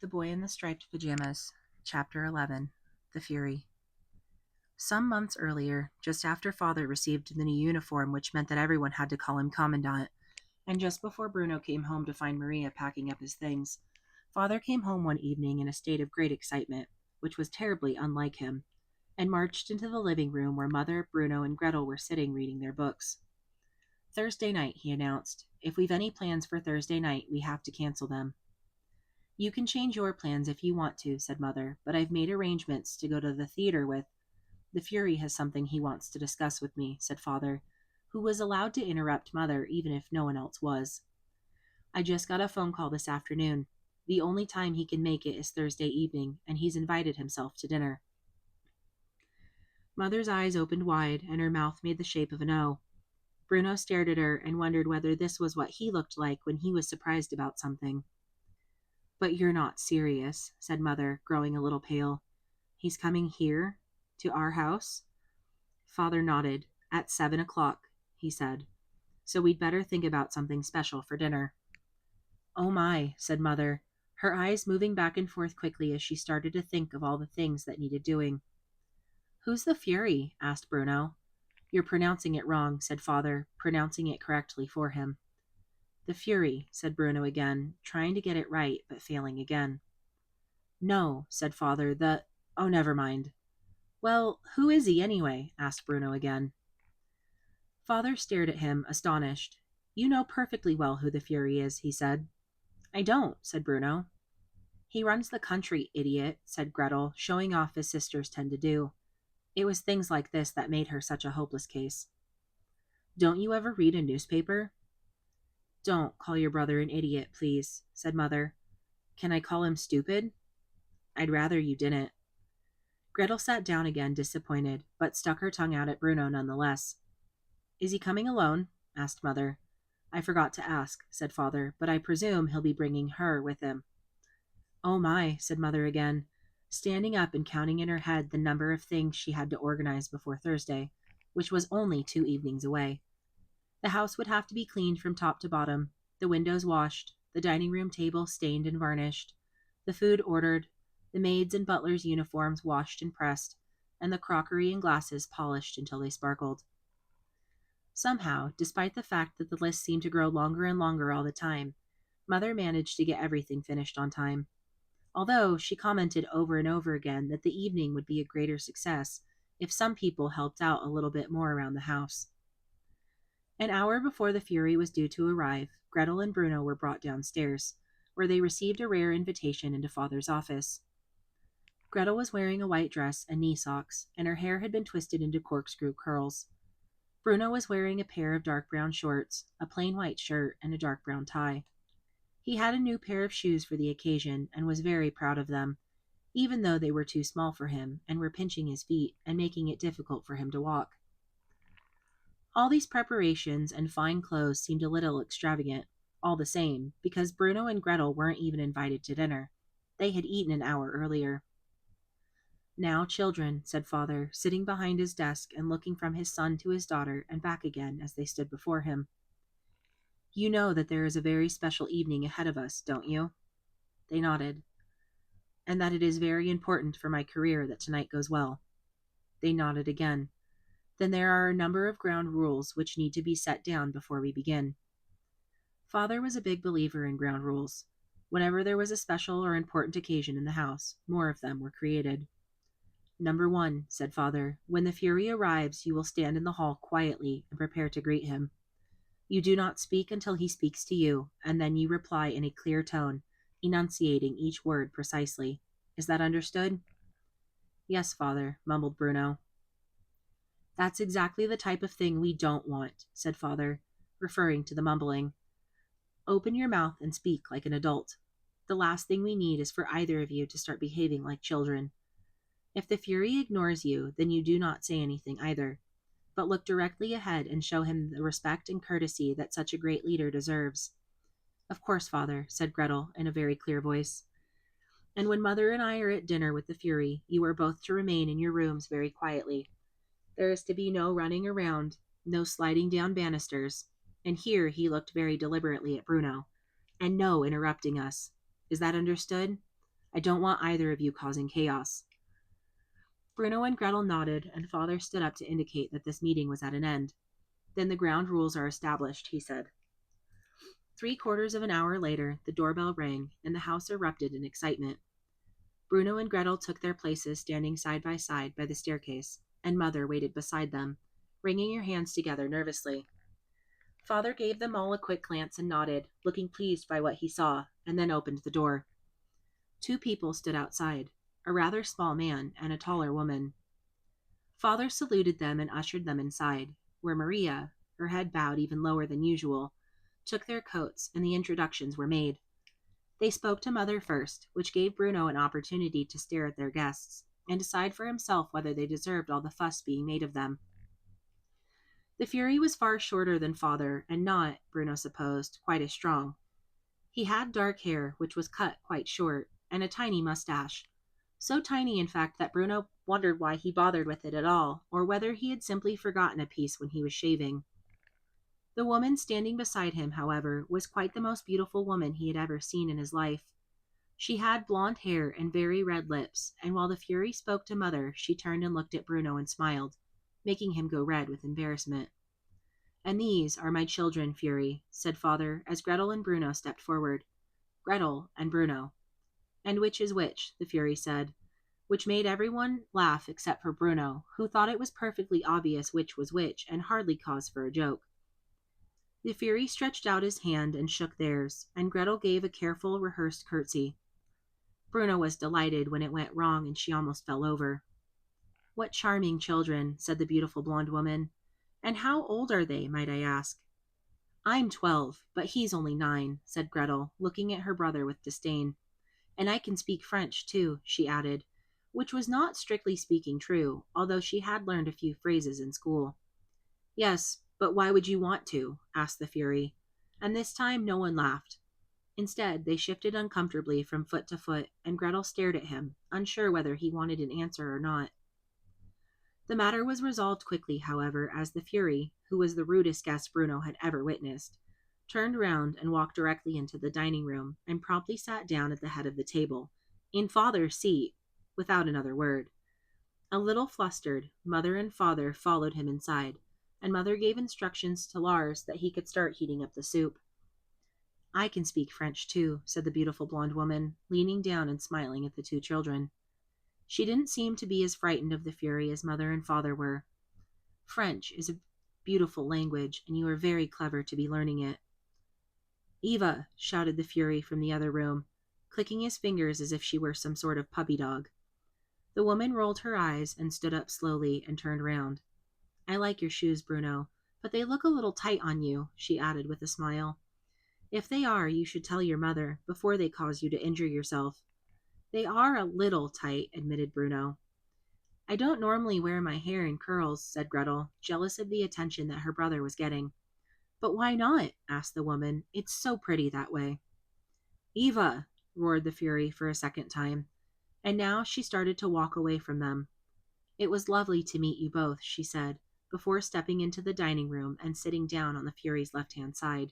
The Boy in the Striped Pajamas, Chapter 11, The Fury. Some months earlier, just after Father received the new uniform, which meant that everyone had to call him Commandant, and just before Bruno came home to find Maria packing up his things, Father came home one evening in a state of great excitement, which was terribly unlike him, and marched into the living room where Mother, Bruno, and Gretel were sitting reading their books. "Thursday night," he announced. "If we've any plans for Thursday night, we have to cancel them." "You can change your plans if you want to," said Mother, "but I've made arrangements to go to the theater with—" "The Fury has something he wants to discuss with me," said Father, who was allowed to interrupt Mother even if no one else was. "I just got a phone call this afternoon. The only time he can make it is Thursday evening, and he's invited himself to dinner." Mother's eyes opened wide, and her mouth made the shape of an O. Bruno stared at her and wondered whether this was what he looked like when he was surprised about something. "But you're not serious," said Mother, growing a little pale. "He's coming here? To our house?" Father nodded. "At 7 o'clock," he said. "So we'd better think about something special for dinner." "Oh my," said Mother, her eyes moving back and forth quickly as she started to think of all the things that needed doing. "Who's the Fury?" asked Bruno. "You're pronouncing it wrong," said Father, pronouncing it correctly for him. "The Fury," said Bruno again, trying to get it right, but failing again. "No," said Father, "oh, never mind." "Well, who is he, anyway?" asked Bruno again. Father stared at him, astonished. "You know perfectly well who the Fury is," he said. "I don't," said Bruno. "He runs the country, idiot," said Gretel, showing off as sisters tend to do. It was things like this that made her such a hopeless case. "Don't you ever read a newspaper?" "Don't call your brother an idiot, please," said Mother. "Can I call him stupid?" "I'd rather you didn't." Gretel sat down again, disappointed, but stuck her tongue out at Bruno nonetheless. "Is he coming alone?" asked Mother. "I forgot to ask," said Father, "but I presume he'll be bringing her with him." "Oh my," said Mother again, standing up and counting in her head the number of things she had to organize before Thursday, which was only 2 evenings away. The house would have to be cleaned from top to bottom, the windows washed, the dining room table stained and varnished, the food ordered, the maids' and butlers' uniforms washed and pressed, and the crockery and glasses polished until they sparkled. Somehow, despite the fact that the list seemed to grow longer and longer all the time, Mother managed to get everything finished on time. Although she commented over and over again that the evening would be a greater success if some people helped out a little bit more around the house. An hour before the Fury was due to arrive, Gretel and Bruno were brought downstairs, where they received a rare invitation into Father's office. Gretel was wearing a white dress and knee socks, and her hair had been twisted into corkscrew curls. Bruno was wearing a pair of dark brown shorts, a plain white shirt, and a dark brown tie. He had a new pair of shoes for the occasion and was very proud of them, even though they were too small for him and were pinching his feet and making it difficult for him to walk. All these preparations and fine clothes seemed a little extravagant, all the same, because Bruno and Gretel weren't even invited to dinner. They had eaten an hour earlier. "Now, children," said Father, sitting behind his desk and looking from his son to his daughter and back again as they stood before him. "You know that there is a very special evening ahead of us, don't you?" They nodded. "And that it is very important for my career that tonight goes well." They nodded again. "Then there are a number of ground rules which need to be set down before we begin." Father was a big believer in ground rules. Whenever there was a special or important occasion in the house, more of them were created. "Number 1," said Father, "when the Fury arrives, you will stand in the hall quietly and prepare to greet him. You do not speak until he speaks to you, and then you reply in a clear tone, enunciating each word precisely. Is that understood?" "Yes, Father," mumbled Bruno. "That's exactly the type of thing we don't want," said Father, referring to the mumbling. "Open your mouth and speak like an adult. The last thing we need is for either of you to start behaving like children. If the Fury ignores you, then you do not say anything either, but look directly ahead and show him the respect and courtesy that such a great leader deserves." "Of course, Father," said Gretel in a very clear voice. "And when Mother and I are at dinner with the Fury, you are both to remain in your rooms very quietly. There is to be no running around, no sliding down banisters, and here he looked very deliberately at Bruno, and no interrupting us. Is that understood?" I don't want either of you causing chaos. Bruno and Gretel nodded, and Father stood up to indicate that this meeting was at an end. Then the ground rules are established, he said. 3/4 of an hour later, the doorbell rang, and the house erupted in excitement. Bruno and Gretel took their places standing side by the staircase, and Mother waited beside them, wringing her hands together nervously. Father gave them all a quick glance and nodded, looking pleased by what he saw, and then opened the door. 2 people stood outside, a rather small man and a taller woman. Father saluted them and ushered them inside, where Maria, her head bowed even lower than usual, took their coats and the introductions were made. They spoke to Mother first, which gave Bruno an opportunity to stare at their guests and decide for himself whether they deserved all the fuss being made of them. The Fury was far shorter than Father, and not, Bruno supposed, quite as strong. He had dark hair, which was cut quite short, and a tiny mustache. So tiny, in fact, that Bruno wondered why he bothered with it at all, or whether he had simply forgotten a piece when he was shaving. The woman standing beside him, however, was quite the most beautiful woman he had ever seen in his life. She had blonde hair and very red lips, and while the Fury spoke to Mother, she turned and looked at Bruno and smiled, making him go red with embarrassment. And these are my children, Fury, said Father, as Gretel and Bruno stepped forward. Gretel and Bruno. And which is which, the Fury said, which made everyone laugh except for Bruno, who thought it was perfectly obvious which was which, and hardly cause for a joke. The Fury stretched out his hand and shook theirs, and Gretel gave a careful, rehearsed curtsy. Bruno was delighted when it went wrong and she almost fell over. What charming children, said the beautiful blonde woman. And how old are they, might I ask? I'm 12, but he's only 9, said Gretel, looking at her brother with disdain. And I can speak French, too, she added, which was not strictly speaking true, although she had learned a few phrases in school. Yes, but why would you want to? Asked the Fury. And this time no one laughed. Instead, they shifted uncomfortably from foot to foot, and Gretel stared at him, unsure whether he wanted an answer or not. The matter was resolved quickly, however, as the Fury, who was the rudest guest Bruno had ever witnessed, turned round and walked directly into the dining room, and promptly sat down at the head of the table, in Father's seat, without another word. A little flustered, Mother and Father followed him inside, and Mother gave instructions to Lars that he could start heating up the soup. I can speak French, too, said the beautiful blonde woman, leaning down and smiling at the 2 children. She didn't seem to be as frightened of the Fury as Mother and Father were. French is a beautiful language, and you are very clever to be learning it. Eva, shouted the Fury from the other room, clicking his fingers as if she were some sort of puppy dog. The woman rolled her eyes and stood up slowly and turned round. I like your shoes, Bruno, but they look a little tight on you, she added with a smile. If they are, you should tell your mother, before they cause you to injure yourself. They are a little tight, admitted Bruno. I don't normally wear my hair in curls, said Gretel, jealous of the attention that her brother was getting. But why not? Asked the woman. It's so pretty that way. Eva, roared the Fury for a second time, and now she started to walk away from them. It was lovely to meet you both, she said, before stepping into the dining room and sitting down on the Fury's left-hand side.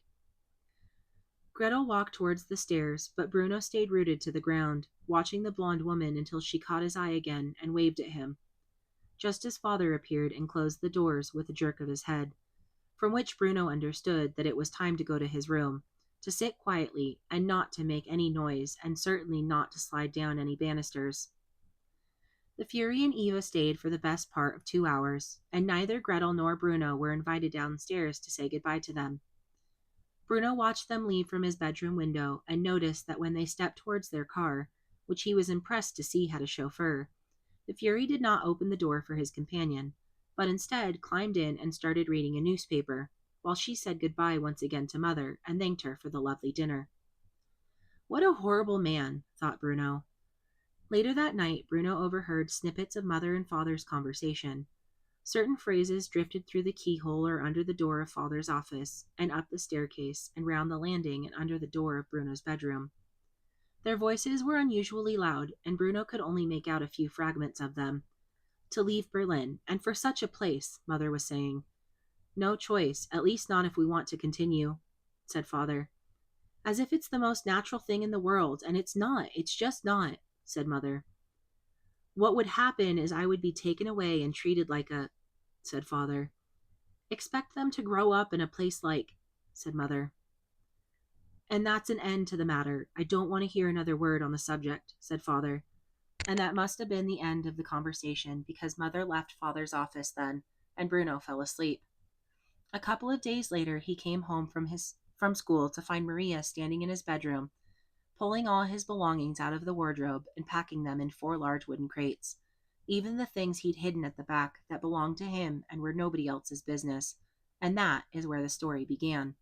Gretel walked towards the stairs, but Bruno stayed rooted to the ground, watching the blonde woman until she caught his eye again and waved at him, just as Father appeared and closed the doors with a jerk of his head, from which Bruno understood that it was time to go to his room, to sit quietly and not to make any noise, and certainly not to slide down any banisters. The Fury and Eva stayed for the best part of 2 hours, and neither Gretel nor Bruno were invited downstairs to say goodbye to them. Bruno watched them leave from his bedroom window and noticed that when they stepped towards their car, which he was impressed to see had a chauffeur, the Fury did not open the door for his companion, but instead climbed in and started reading a newspaper, while she said goodbye once again to Mother and thanked her for the lovely dinner. What a horrible man, thought Bruno. Later that night, Bruno overheard snippets of Mother and Father's conversation. Certain phrases drifted through the keyhole or under the door of Father's office, and up the staircase, and round the landing, and under the door of Bruno's bedroom. Their voices were unusually loud, and Bruno could only make out a few fragments of them. To leave Berlin, and for such a place, Mother was saying. No choice, at least not if we want to continue, said Father. As if it's the most natural thing in the world, and it's not, it's just not, said Mother. What would happen is I would be taken away and treated like a, said Father. Expect them to grow up in a place like, said Mother. And that's an end to the matter. I don't want to hear another word on the subject, said Father. And that must have been the end of the conversation because Mother left Father's office then, and Bruno fell asleep. A couple of days later, he came home from school to find Maria standing in his bedroom, pulling all his belongings out of the wardrobe and packing them in 4 large wooden crates, even the things he'd hidden at the back that belonged to him and were nobody else's business. And that is where the story began.